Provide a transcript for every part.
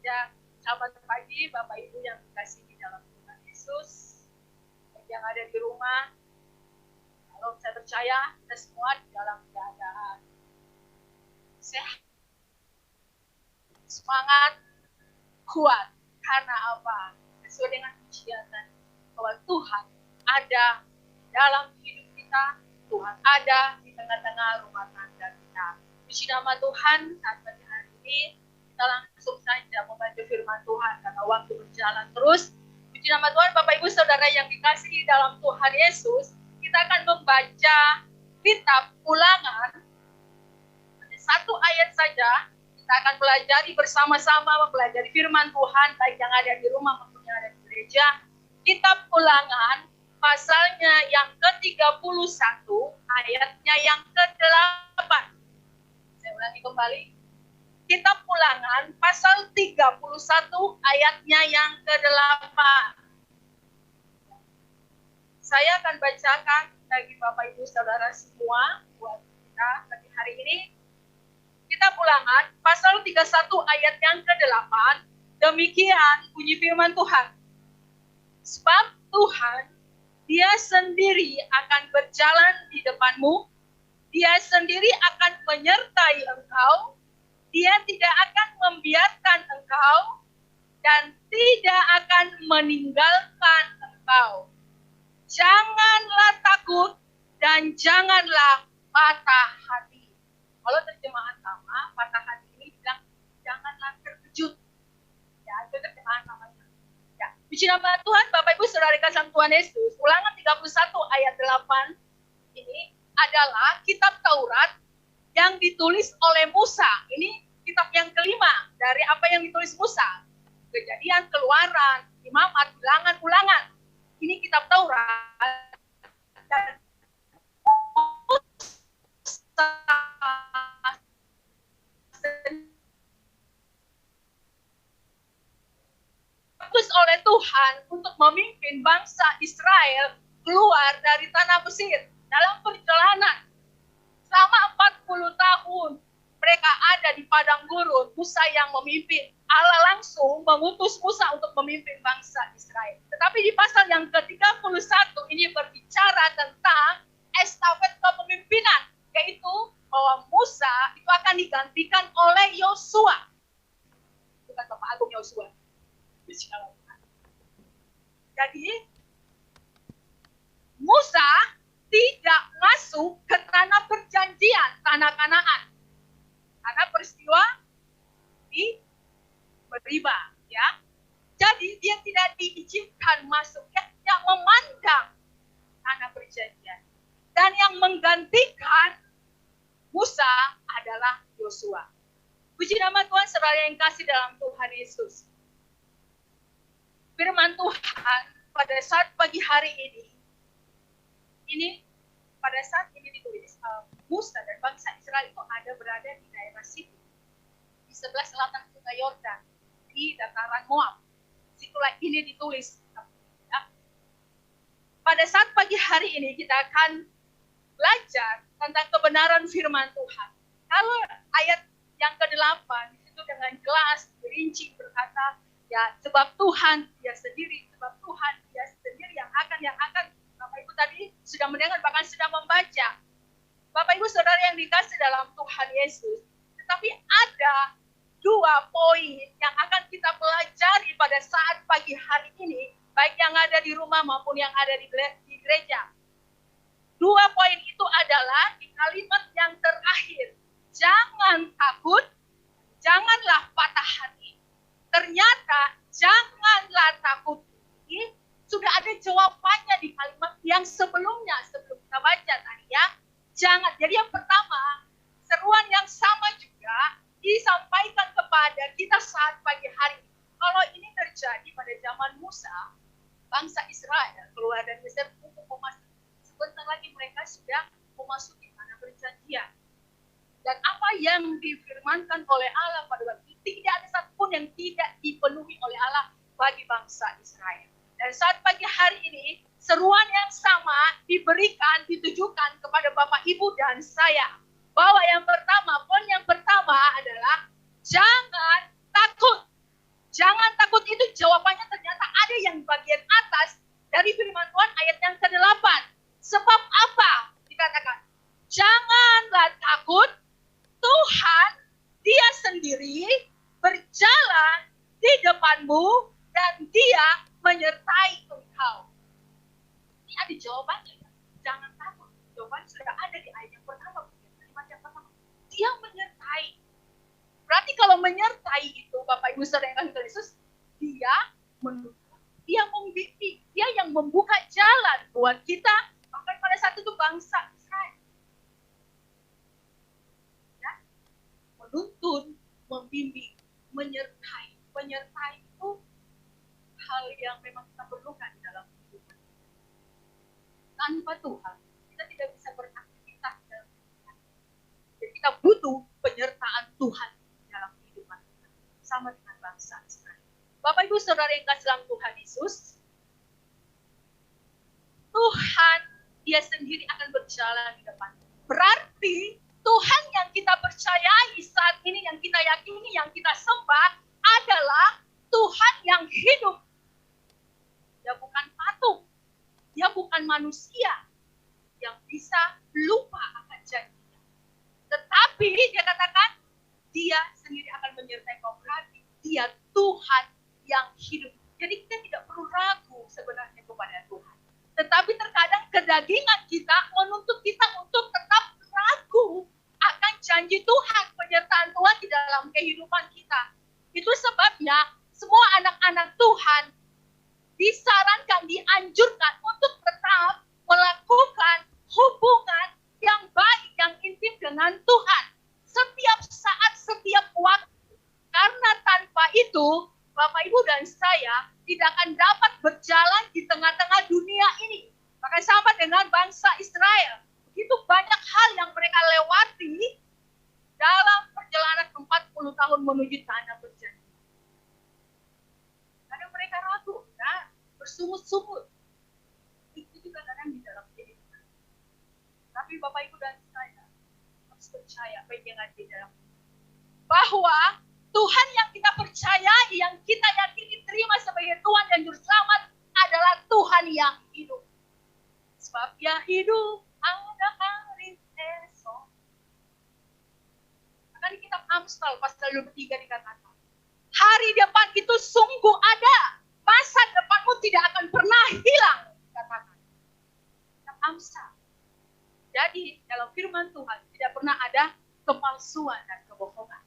Ya, selamat pagi Bapak Ibu yang dikasihi dalam Tuhan Yesus, yang ada di rumah. Kalau saya percaya kita semua di dalam keadaan sehat, semangat, kuat. Karena apa? Sesuai dengan pujian bahwa Tuhan ada dalam hidup kita, Tuhan ada di tengah-tengah rumah tangga kita. Puji nama Tuhan, saat pagi hari ini kita langsung saja membaca firman Tuhan karena waktu berjalan terus. Puji nama Tuhan, Bapak Ibu Saudara yang dikasihi dalam Tuhan Yesus, kita akan membaca kitab Ulangan. Ada satu ayat saja, kita akan pelajari bersama-sama, mempelajari firman Tuhan, baik yang ada di rumah maupun yang ada di gereja. Kitab Ulangan, pasalnya yang ke-31, ayatnya yang ke-8. Saya ulangi kembali. Kitab Ulangan pasal 31 ayatnya yang ke-8. Saya akan bacakan bagi Bapak Ibu Saudara semua buat kita pagi hari ini. Kitab Ulangan pasal 31 ayat yang ke-8. Demikian bunyi firman Tuhan. Sebab Tuhan, Dia sendiri akan berjalan di depanmu. Dia sendiri akan menyertai engkau. Dia tidak akan membiarkan engkau dan tidak akan meninggalkan engkau. Janganlah takut dan janganlah patah hati. Kalau terjemahan sama, patah hati ini bilang janganlah terkejut. Ya, itu terjemahan namanya. Ya, puji nama Tuhan, Bapak Ibu Saudara kasih Tuhan Yesus. Ulangan 31 ayat 8 ini adalah kitab Taurat yang ditulis oleh Musa. Ini kitab yang kelima dari apa yang ditulis Musa. Kejadian, Keluaran, Imamat, Bilangan, Ulangan. Ini kitab Taurat. Dan fokus oleh Tuhan untuk memimpin bangsa Israel keluar dari tanah Mesir dalam perjalanan selama 40 tahun. Mereka ada di padang gurun, Musa yang memimpin. Allah langsung mengutus Musa untuk memimpin bangsa Israel. Tetapi di pasal yang ke-31 ini berbicara tentang estafet kepemimpinan, yaitu bahwa Musa itu akan digantikan oleh Yosua. Bukan Bapak Agung Yosua. Jadi Musa tidak masuk ke tanah perjanjian, tanah Kanaan, karena peristiwa di Meriba, ya. Jadi dia tidak diizinkan masuk, dia memandang tanah perjanjian. Dan yang menggantikan Musa adalah Yosua. Puji nama Tuhan, saudara yang kasih dalam Tuhan Yesus. Firman Tuhan pada saat pagi hari ini pada saat ini ditulis, Musa dan bangsa Israel itu ada berada di daerah Sidim, di sebelah selatan Sungai Yordan, di dataran Moab. Situlah ini ditulis. Ya. Pada saat pagi hari ini kita akan belajar tentang kebenaran firman Tuhan. Kalau ayat yang ke-8 itu dengan jelas dirinci berkata, ya sebab Tuhan dia sendiri, sebab Tuhan dia sendiri yang akan Bapak Ibu tadi sudah mendengar, bahkan sudah membaca. Bapak Ibu Saudara yang dikasih dalam Tuhan Yesus. Tetapi ada 2 poin yang akan kita pelajari pada saat pagi hari ini, baik yang ada di rumah maupun yang ada di gereja. 2 poin itu adalah di kalimat yang terakhir. Jangan takut, janganlah patah hati. Ternyata janganlah takut ini sudah ada jawabannya di kalimat yang sebelumnya, sebelum kita baca tadi ya. Jangan. Jadi yang pertama, seruan yang sama juga disampaikan kepada kita saat pagi hari. Kalau ini terjadi pada zaman Musa, bangsa Israel keluar dari Mesir untuk memasuki, sebentar lagi mereka sudah memasuki tanah perjanjian. Dan apa yang difirmankan oleh Allah pada waktu itu, tidak ada satupun yang tidak dipenuhi oleh Allah bagi bangsa Israel. Dan saat pagi hari ini, seruan yang sama diberikan, ditujukan kepada Bapak, Ibu, dan saya. Bahwa yang pertama, poin yang pertama adalah jangan takut. Jangan takut itu jawabannya ternyata ada yang bagian atas dari firman Tuhan ayat yang ke-8. Sebab apa? Dikatakan, janganlah takut, Tuhan Dia sendiri berjalan di depanmu dan Dia menyertai engkau. Ini ada jawabannya. Jangan takut. Jawaban sudah ada di ayat yang pertama. Dia menyertai. Berarti kalau menyertai itu, Bapak Ibu Saudara yang kasih Yesus, Dia menuntun, Dia membimbing, Dia yang membuka jalan buat kita. Bahkan pada saat itu bangsa Israel. Ya? Menuntun, membimbing, menyertai. Menyertai itu hal yang memang kita perlukan dalam kehidupan. Tanpa Tuhan, kita tidak bisa beraktivitas dalam kehidupan. Jadi kita butuh penyertaan Tuhan dalam kehidupan kita. Sama dengan bangsa Israel. Bapak Ibu Saudara yang kasih dalam Tuhan Yesus, Tuhan Dia sendiri akan berjalan di depan. Berarti Tuhan yang kita percayai saat ini, yang kita yakini, yang kita sembah adalah Tuhan yang hidup. Dia bukan patung. Dia bukan manusia yang bisa lupa akan janjinya. Tetapi dia katakan, Dia sendiri akan menyertai kau. Berarti Dia Tuhan yang hidup. Jadi kita tidak perlu ragu sebenarnya kepada Tuhan. Tetapi terkadang kedagingan kita menuntut kita untuk tetap ragu akan janji Tuhan, penyertaan Tuhan di dalam kehidupan kita. Itu sebabnya semua anak-anak Tuhan disarankan, dianjurkan untuk tetap melakukan hubungan yang baik, yang intim dengan Tuhan. Setiap saat, setiap waktu. Karena tanpa itu, Bapak, Ibu, dan saya tidak akan dapat berjalan di tengah-tengah dunia ini. Maka sama dengan bangsa Israel. Begitu banyak hal yang mereka lewati dalam perjalanan 40 tahun menuju tanah berjanji. Kadang mereka ragu, ya, bersungut-sungut. Itu juga kadang di dalam kehidupan. Tapi Bapak, Ibu, dan saya harus percaya baik yang ada di dalam bahwa Tuhan yang kita percayai, yang kita yakini terima sebagai Tuhan dan Juru Selamat adalah Tuhan yang hidup. Sebab Dia hidup, ada hari esok. Akan di kitab Amsal pasal 23 dikatakan, hari depan itu sungguh ada, masa depanmu tidak akan pernah hilang, dikatakan. Kitab Amsal. Jadi dalam firman Tuhan tidak pernah ada kepalsuan dan kebohongan.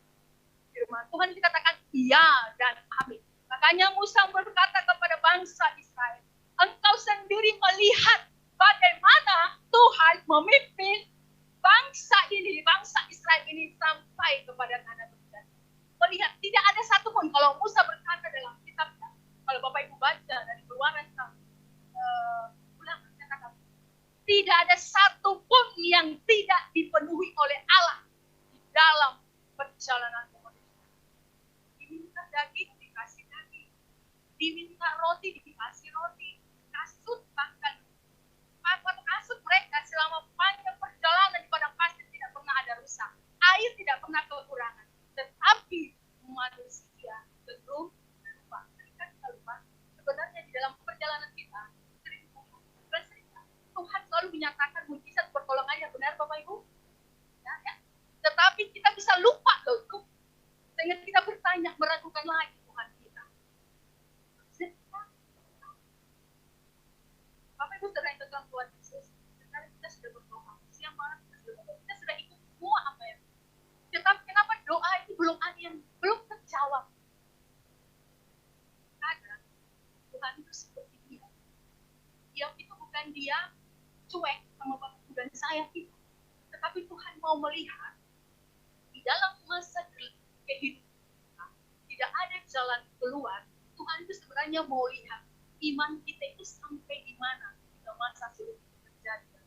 Firman Tuhan dikatakan iya dan amin. Makanya Musa berkata kepada bangsa Israel, engkau sendiri melihat bagaimana Tuhan memimpin bangsa ini, bangsa Israel ini sampai kepada tanah berjanji. Melihat tidak ada satupun, kalau Musa berkata dalam kitabnya, kalau Bapak Ibu baca dari Keluaran Ulangan, tidak ada satupun yang tidak dipenuhi oleh Allah di dalam perjalanan kemanusiaan. Diminta daging, dikasih daging. Diminta roti, dikasih roti. Kasut, bahkan kasut mereka selama panjang perjalanan di padang pasir tidak pernah ada rusak. Air tidak pernah kekurangan. Tetapi manusia cenderung lupa. Ketika kita lupa, sebenarnya di dalam perjalanan kita, Tuhan selalu menyatakan mujizat pertolongannya, benar Bapak Ibu? Ya. Tetapi kita bisa lupa loh, sehingga kita bertanya, meragukan lagi Tuhan kita. Bapak Ibu Saudara yang dalam Tuhan Yesus, sekarang kita sudah berdoa, siang malam kita sudah ikut semua apa yang. Tetapi kenapa doa ini belum ada yang belum terjawab? Karena Tuhan itu seperti Dia. Dia itu bukan Dia cuek sama Bapak Ibu dan saya kita. Tetapi Tuhan mau melihat di dalam masa kehidupan kita, tidak ada jalan keluar. Tuhan itu sebenarnya mau lihat iman kita itu sampai di mana ketika masa sulit terjadi.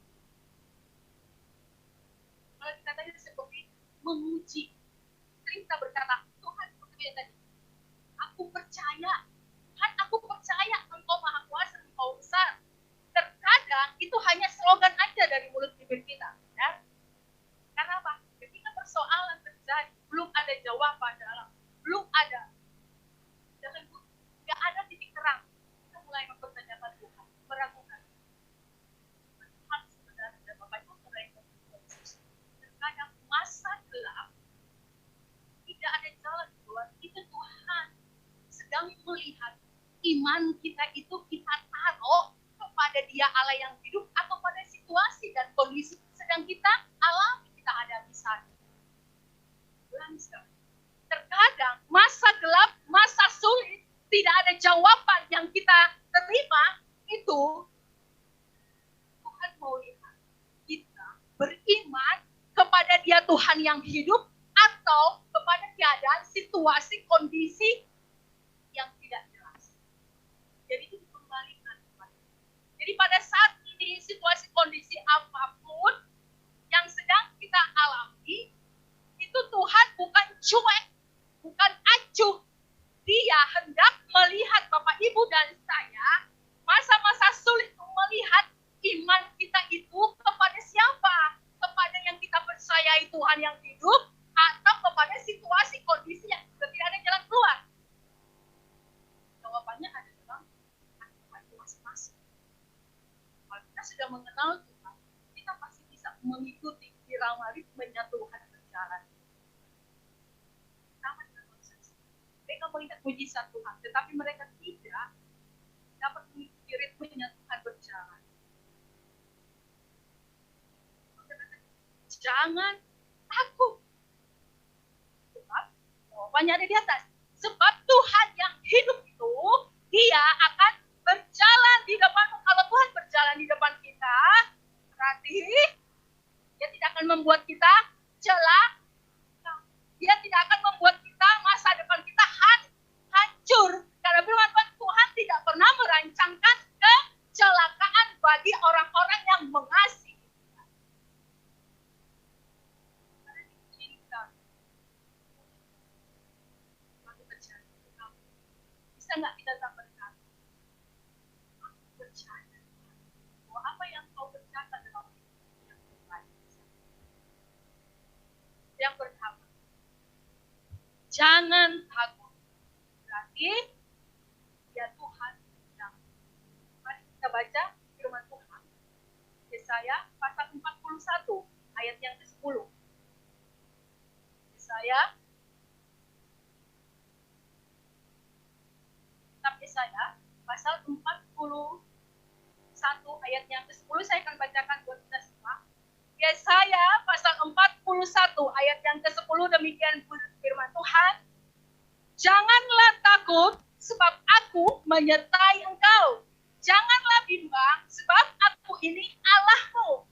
Kalau dikatakan seperti menguji, sering kita berkata, Tuhan seperti yang tadi, aku percaya, Tuhan aku percaya Engkau Maha Kuasa, Engkau besar. Terkadang itu hanya slogan aja dari mulut bibir kita, ya. Karena apa? Ketika persoalan terjadi, belum ada jawaban dalam, belum ada. Jangan iman kita itu kita taruh kepada Dia Allah yang hidup atau pada situasi dan kondisi sedang kita alami, kita hadapi saat ini. Terkadang masa gelap, masa sulit, tidak ada jawaban yang kita terima, itu Tuhan mau lihat kita beriman kepada Dia Tuhan yang hidup atau kepada keadaan situasi kondisi yang tidak jelas. Jadi itu dikembalikan. Jadi pada saat ini situasi kondisi apapun yang sedang kita alami, itu Tuhan bukan cuek, bukan acuh. Dia hendak melihat Bapak Ibu dan saya masa-masa sulit melihat iman kita itu kepada siapa? Kepada yang kita percayai Tuhan yang hidup atau kepada situasi kondisi yang sudah tidak ada jalan keluar? Jawabannya ada dalam hati masing-masing. Kalau kita sudah mengenal Tuhan, kita pasti bisa mengikuti irama ritmenya Tuhan berjalan. Sama dengan manusia. Mereka melihat mujizat Tuhan, tetapi mereka tidak dapat mengikuti ritmenya Tuhan berjalan. Jangan takut. Sebab jawabannya ada di atas. Sebab Tuhan yang hidup itu, Dia akan berjalan di depanmu. Kalau Tuhan berjalan di depan kita, berarti Dia tidak akan membuat kita celaka. Dia tidak akan membuat kita masa depan kita hancur. Karena firman Tuhan tidak pernah merancangkan kecelakaan bagi orang-orang yang mengasihi. Bisa nggak kita tak berkata? Aku percaya bahwa apa yang kau kerjakan dalam hidup yang terbaik. Yang pertama, jangan takut. Berarti ya Tuhan yang. Mari kita baca firman Tuhan. Yesaya pasal 41 ayat yang ke-10. Yesaya pasal 41 ayat yang ke-10 saya akan bacakan buat kita semua. Yesaya pasal 41 ayat yang ke-10 demikian firman Tuhan. Janganlah takut sebab aku menyertai engkau. Janganlah bimbang sebab aku ini Allahmu.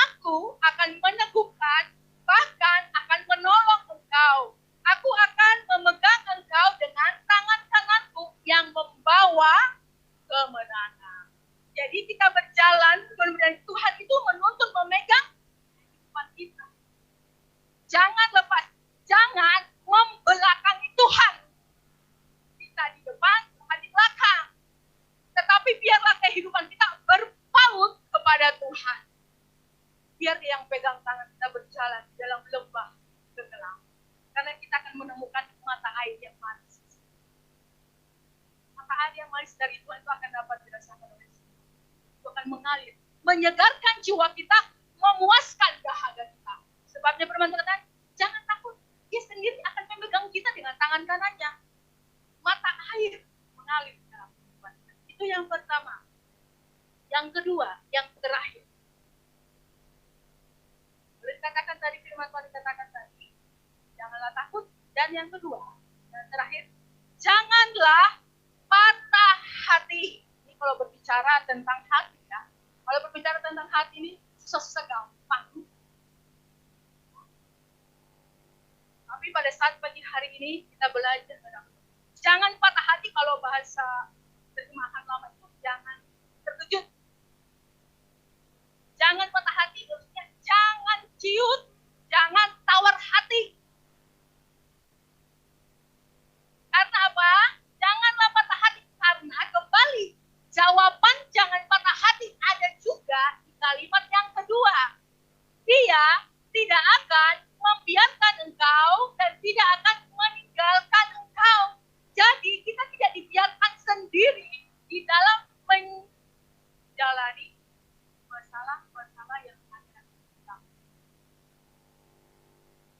Aku akan meneguhkan bahkan akan menolong engkau. Aku akan memegang engkau dengan tangan kananku yang membawa kemenangan. Jadi kita berjalan, kemudian Tuhan itu menuntut memegang kehidupan kita. Jangan lepas, jangan membelakangi Tuhan. Kita di depan, Tuhan di belakang. Tetapi biarlah kehidupan kita berpaut kepada Tuhan. Biar Dia yang pegang tangan kita berjalan di dalam lembah kegelapan. Karena kita akan menemukan mata air yang manis. Mata air yang manis dari Tuhan itu akan dapat dirasakan oleh semua. Itu akan mengalir, menyegarkan jiwa kita, memuaskan dahaga kita. Sebabnya firman Tuhan, jangan takut. Dia sendiri akan memegang kita dengan tangan kanannya. Mata air mengalir dalam kehidupan kita. Itu yang pertama. Yang kedua, yang terakhir. Boleh dikatakan tadi firman Tuhan dikatakan tadi, janganlah takut. Dan yang kedua, dan terakhir, janganlah patah hati. Ini kalau berbicara tentang hati ya. Kalau berbicara tentang hati ini susah-susah gampang. Tapi pada saat pagi hari ini kita belajar. Jangan patah hati, kalau bahasa terjemahan lama itu jangan terkejut. Jangan patah hati, maksudnya jangan ciut, jangan tawar hati. Karena apa? Janganlah patah hati, karena kembali jawaban jangan patah hati ada juga di kalimat yang kedua. Dia tidak akan membiarkan engkau dan tidak akan meninggalkan engkau. Jadi kita tidak dibiarkan sendiri di dalam menjalani masalah-masalah yang ada di kita.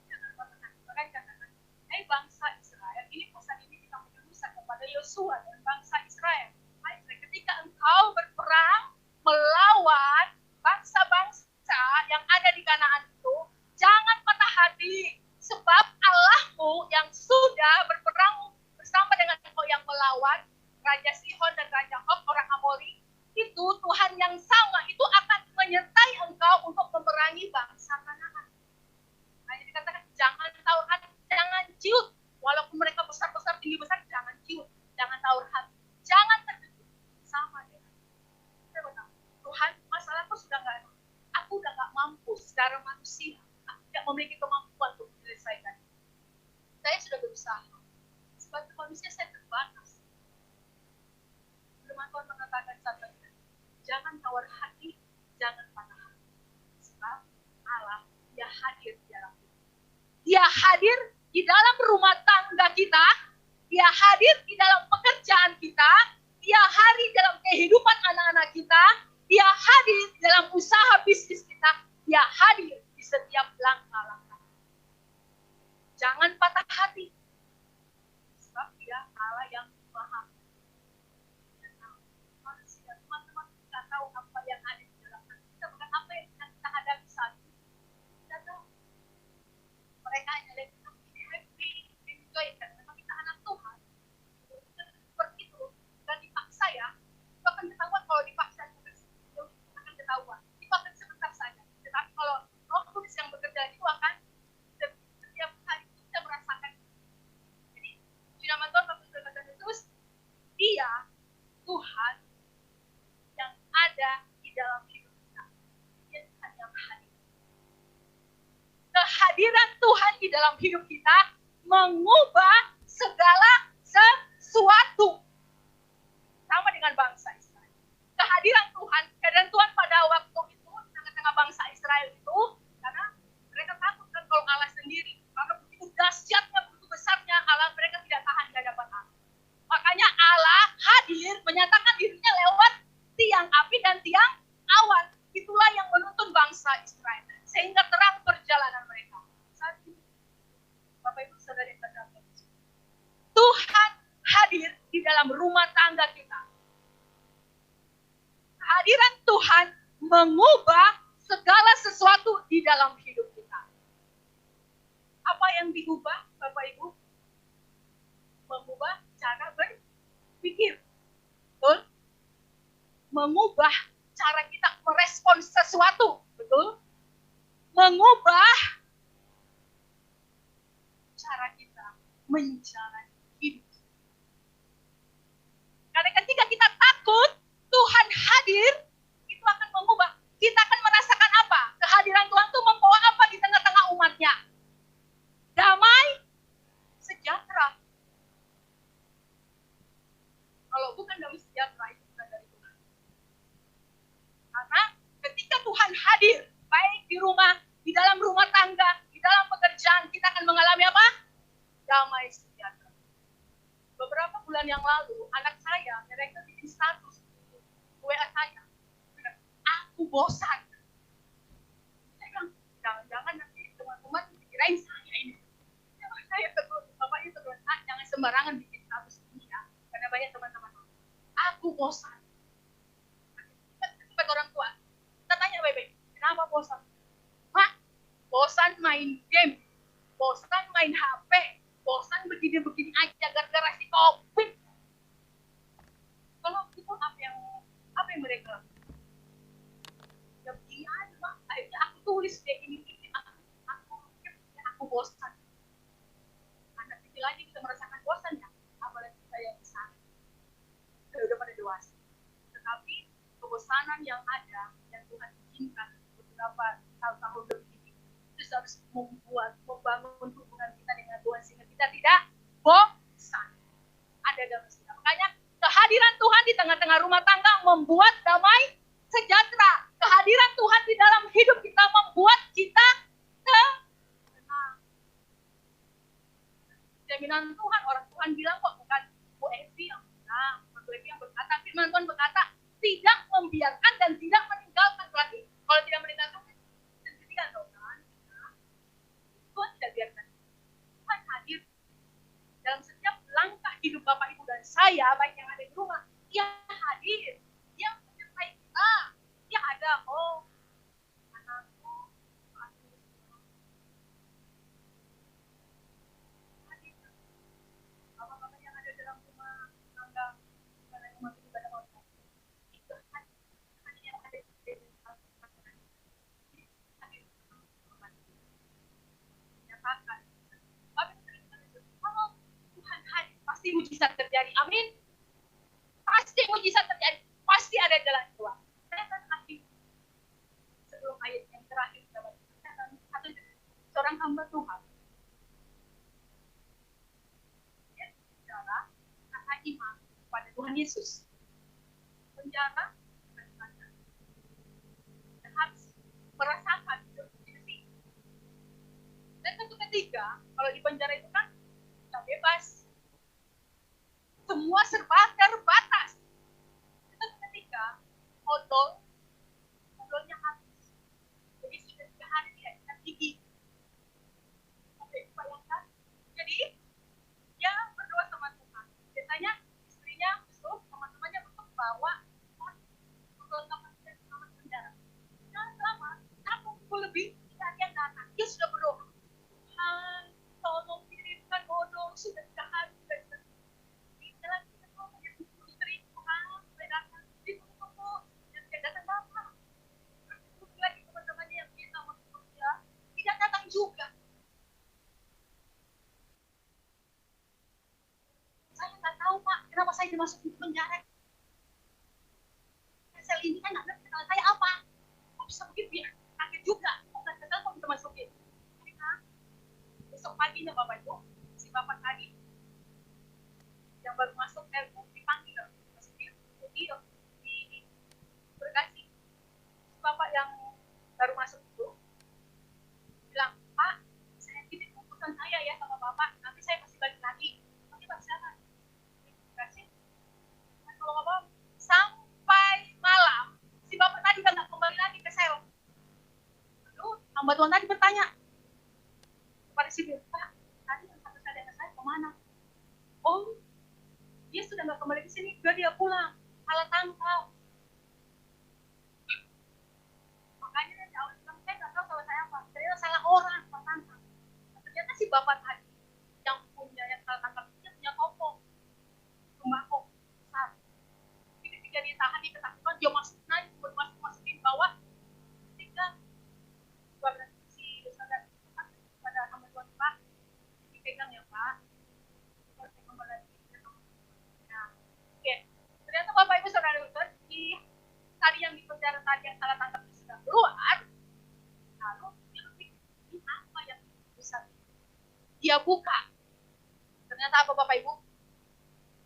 Jangan patah hati. Makanya katakan, bangsa Israel, ini pesan ini kita menyuruhkan kepada Yosua dan bangsa Israel. secara manusia, aku tidak memiliki kemampuan untuk menyelesaikan. Saya sudah berusaha. Sebagai manusia saya terbatas. Firman Tuhan mengatakan sabdanya, jangan tawar hati, jangan patah hati. Sebab Allah, Dia hadir di dalam hidup. Dia hadir di dalam rumah tangga kita, Dia hadir di dalam pekerjaan kita, Dia hadir dalam kehidupan anak-anak kita, Dia hadir dalam usaha bisnis kita, Dia hadir di setiap langkah-langkah. Jangan patah hati. Sebab Dia Allah yang maha. Manusia, teman-teman kita tahu apa yang ada di dalam hati kita, bukan apa yang kita hadapi saat ini. Kita tahu. Mereka hanya lihat kita happy, enjoy, karena kita anak Tuhan. Seperti itu, dan dipaksa ya, itu akan ketahuan kalau dipaksa, itu akan ketahuan. Itu akan sebentar saja. Tetapi kalau Roh Kudus yang bekerja itu akan setiap hari kita merasakan. Jadi, firman Tuhan berkata Yesus, Dia Tuhan yang ada di dalam hidup kita. Dia Tuhan yang hadir. Kehadiran Tuhan di dalam hidup kita mengubah segala sesuatu. Sama dengan bangsa Israel. Kehadiran Tuhan, kehadiran Tuhan pada waktu itu di tengah-tengah bangsa Israel itu, karena mereka takut kan kalau Allah sendiri, karena begitu dahsyatnya, begitu besarnya Allah, mereka tidak tahan di hadapan Allah. Makanya Allah hadir, menyatakan dirinya lewat tiang api dan tiang awan. Itulah yang menuntun bangsa Israel. Sehingga terang perjalanan mereka. Saat ini, Bapak Ibu Saudara yang terdapat, Tuhan hadir di dalam rumah tangga kita. Kehadiran Tuhan mengubah segala sesuatu di dalam hidup kita. Apa yang diubah, Bapak Ibu? Mengubah cara berpikir. Betul? Mengubah cara kita merespon sesuatu. Betul? Mengubah cara kita menjalani hidup. Karena ketika kita takut, Tuhan hadir, itu akan mengubah. Kita akan merasakan apa? Kehadiran Tuhan itu membawa apa di tengah-tengah umatnya? Damai, sejahtera. Kalau bukan damai sejahtera, itu bukan dari Tuhan. Karena ketika Tuhan hadir, baik di rumah, di dalam rumah tangga, di dalam pekerjaan, kita akan mengalami apa? Damai sejahtera. Beberapa bulan yang lalu, anak saya, mereka bikin status di WA saya. Aku bosan. Saya bilang, jangan-jangan nanti teman-teman dikirain saya ini. Saya tegur, Bapak itu tegur, jangan sembarangan bikin status ini ya. Karena banyak teman-teman. Aku bosan. Sebagai orang tua, kita tanya baik-baik, kenapa bosan? Mak, bosan main game, bosan main HP, bosan begini-begini aja gara-gara si COVID. Kalau itu apa yang mereka lakukan? Ya begini aja, Mak. Akhirnya aku tulis kayak gini, aku bosan. Anak kecil aja bisa merasakan bosan ya, apalagi saya yang besar. Udah pada dewasa. Tetapi kebosanan yang ada, yang Tuhan izinkan beberapa tahun lebih, itu harus membangun hubungan kita dengan Tuhan sehingga kita tidak bosan. Ada dalam kita. Makanya kehadiran Tuhan di tengah-tengah rumah tangga membuat damai sejahtera. Kehadiran Tuhan di dalam hidup kita membuat kita tenang. Jaminan Tuhan, orang Tuhan bilang kok, bukan Bu Evi yang bilang, Bu Evi yang berkata, firman Tuhan berkata, tidak membiarkan dan tidak meninggalkan. Berarti kalau tidak meninggalkan, sendirian dong kan? Tuhan tidak biarkan. Tuhan hadir dalam setiap langkah hidup Bapak, Ibu, dan saya, baik yang ada di rumah. Dia hadir. Dia menyertai kita. Dia ada, oh, anakku, hadir. Bapak-bapak yang ada dalam rumah tangga, bukan rumah ibadah Allah. Itu hanya yang ada di dalam menyatakan. Kalau Tuhan hadir, pasti mujizat terjadi. Amin. Pasti mujizat terjadi. Pasti ada jalan keluar. Saya akan akhir sebelum ayat yang terakhir kita baca. hamba Tuhan. Dia bicara kata iman pada Tuhan Yesus. Penjara dan harus merasakan hidup. Dan tentu ketiga, kalau di penjara itu kan tidak bebas. Semua serba terbatas. Tentu ketiga, odolnya habis. Jadi sudah 3 hari tidak bisa gigi. Oke, bayangkan. Jadi, dia berdoa sama Tuhan. Dia tanya istrinya, besok teman-temannya untuk bawa perlengkapan dan selamat penjara. Nah, selama 1 lebih, tidak ada yang datang. Dia sudah berdoa. Tuhan, tolong kirimkan odol, sudah 3 hari tidak bisa. Di dalam kita ngomong ya, istri Tuhan, supaya datang. Ditunggu, dan dia datang datang. Terus lagi teman-temannya yang minta masuk dia, tidak datang juga. Saya nggak tahu Pak, kenapa saya dimasukin ke penjara. Sel ini kan nggak ngerti kesalahan saya apa. Kok bisa begitu ya? Kaget juga. Kok nggak kesal kok bisa masukin? Nah, besok paginya Bapak Ibu, si Bapak tadi yang baru masuk dipanggil masukin di berkasih. Bapak yang baru masuk itu bilang, Pak, saya titip bungkusan saya ya sama Bapak, nanti saya kasih balik lagi. Nanti Pak siapa? Kasih. Nah, kalau Bapak sampai malam, si Bapak tadi kan nggak kembali lagi ke sel. Lalu hamba Tuhan tadi bertanya kepada si Pak, tadi yang satu saudara saya kemana? Oh, dia sudah nggak kembali ke sini, dia pulang, salah tangkap. Makanya dari awal bilang, saya nggak tahu salah saya apa, ternyata salah orang, salah tangkap. Ternyata si Bapak tadi yang salah tangkap dia punya toko sembako besar. Jadi ketika dia tahan di ketakutan, dia masukin bawah. Ketika si saudara pada hamba Tuhan, Pak, dipegang ya Pak, kembali lagi. Nah, oke. Ternyata Bapak Ibu Saudara di tadi yang di penjara tadi yang salah tangkap itu sudah keluar. Lalu dia berpikir, ini apa yang bisa dia buka? Ternyata apa Bapak Ibu?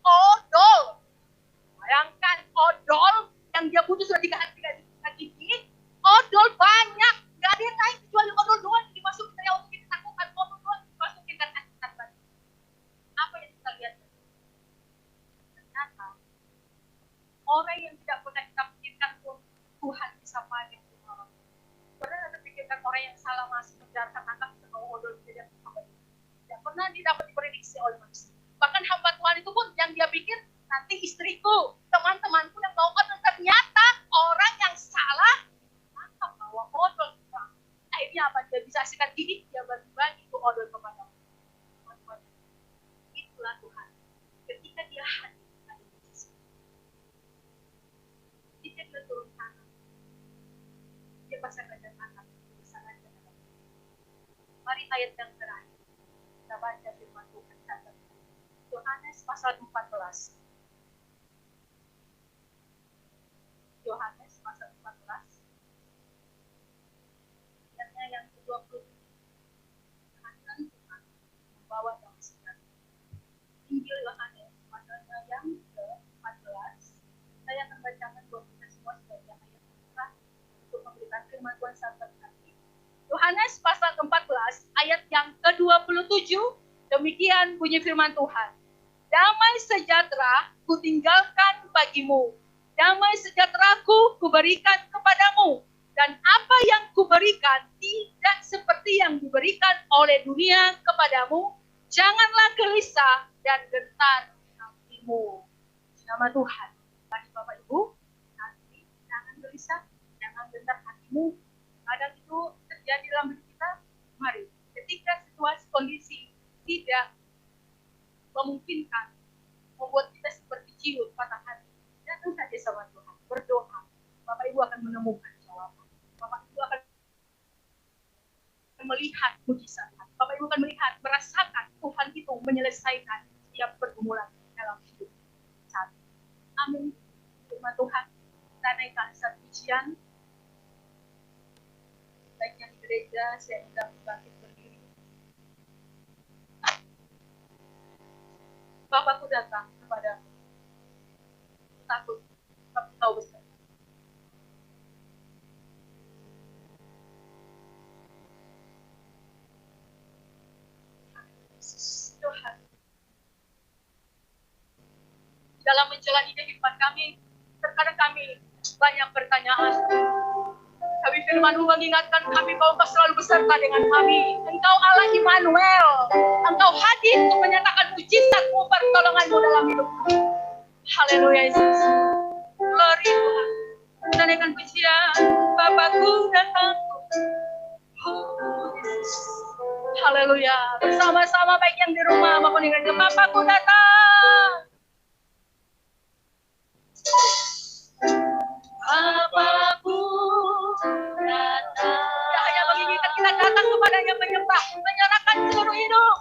Odol. Bayangkan odol yang dia butuh sudah 3 hari tidak gigi. Odol banyak. Gak ada yang lain kecuali odol doang dimasukin dari untuk kita takutkan. Odol doang dimasukin dan akibat lagi. Apa yang kita lihat? Ternyata orang yang tidak pernah kita pikirkan pun Tuhan bisa pakai. Pernah ada pikirkan orang yang salah masuk penjara tangkap sebagai odol tidak pernah didapat diprediksi oleh manusia. Bahkan hamba Tuhan itu pun yang dia pikir nanti istriku, teman-temanku yang bawa odol, ternyata orang yang salah tangkap bawa odol. Akhirnya apa? Dia bisa sikat gigi, dia bagi-bagi itu odol kepada teman-teman. Itulah Tuhan. Ketika dia hadir, ketika dia turun tangan, dia pasti akan datang. Mari ayat yang terakhir. Kita baca firman Tuhan. Yohanes pasal 14. Yohanes pasal 14. Ayatnya yang ke-20. Kehadiran Tuhan membawa damai sejahtera. Injil Yohanes pasalnya yang ke-14. Saya akan bacakan buat kita semua sebagai ayat terakhir untuk memberikan firman Tuhan sahabat kami. Yohanes pasal 14 ayat yang ke-27. Demikian bunyi firman Tuhan. Damai sejahtera kutinggalkan bagimu. Damai sejahteraku kuberikan kepadamu. Dan apa yang kuberikan tidak seperti yang diberikan oleh dunia kepadamu. Janganlah gelisah dan gentar hatimu. Nama Tuhan. Mari Bapak Ibu, nanti jangan gelisah, jangan gentar hatimu. Kadang itu terjadi dalam hidup kita. Mari, ketika situasi kondisi tidak memungkinkan, membuat kita seperti ciut patah hati, datang saja sama Tuhan, berdoa. Bapak Ibu akan menemukan jawaban. Bapak Ibu akan melihat mujizat. Bapak Ibu akan melihat, merasakan Tuhan itu menyelesaikan setiap pergumulan dalam hidup saat ini. Amin. Firman Tuhan, kita naikkan satu pujian. Baik yang di gereja, saya undang bangkit berdiri. Bapakku datang kepada takut, tapi kau besar. Tuhan, dalam menjalani kehidupan kami, terkadang kami banyak pertanyaan. Tapi firman-Mu mengingatkan kami bahwa Engkau selalu beserta dengan kami. Engkau Allah Immanuel. Engkau hadir untuk menyatakan mujizat-Mu, pertolongan-Mu dalam hidup kami. Haleluya Yesus. Glory Tuhan. Menaikkan pujian. Bapakku datang. Oh, Yesus. Haleluya. Bersama-sama baik yang di rumah maupun yang di Bapakku datang. Bapakku datang. Tidak hanya menginginkan kita datang kepadanya menyembah, menyerahkan seluruh hidup.